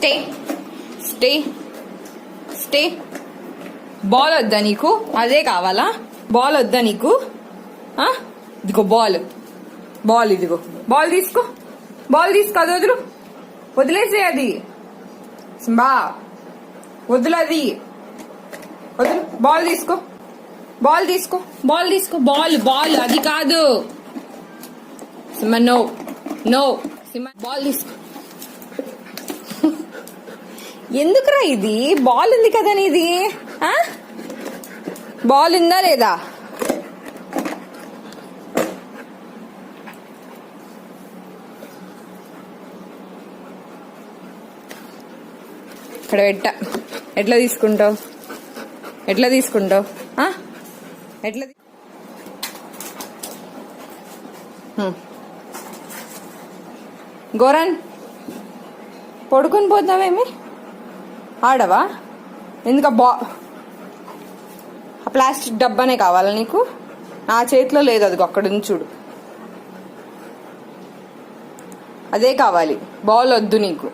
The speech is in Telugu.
Stay stay stay. బాల్ వద్దా నీకు? అదే కావాలా? బాల్ వద్దా నీకు? ఇదిగో బాల్, బాల్ ఇదిగో. బాల్ తీసుకో, బాల్ తీసుకో. అది వదులు, వదిలేసే. అది సింబా వదులు, అది వదులు. బాల్ తీసుకో, బాల్ తీసుకో, బాల్ తీసుకో. బాల్ బాల్ అది కాదు Simba. No no Simba, ball తీసుకో. ఎందుకురా ఇది? బాల్ ఉంది కదా నీది. బాల్ ఉందా లేదా? ఇక్కడ పెట్ట. ఎట్లా తీసుకుంటావు? ఎట్లా తీసుకుంటావు? ఎట్లా? గోరన్ పడుకొని పోతామేమి? ఆడవా? ఎందుక ఆ ప్లాస్టిక్ డబ్బానే కావాలా నీకు? నా చేతిలో లేదు, అది అక్కడ ఉంది చూడు. అదే కావాలి, బాల్ వద్దు నీకు.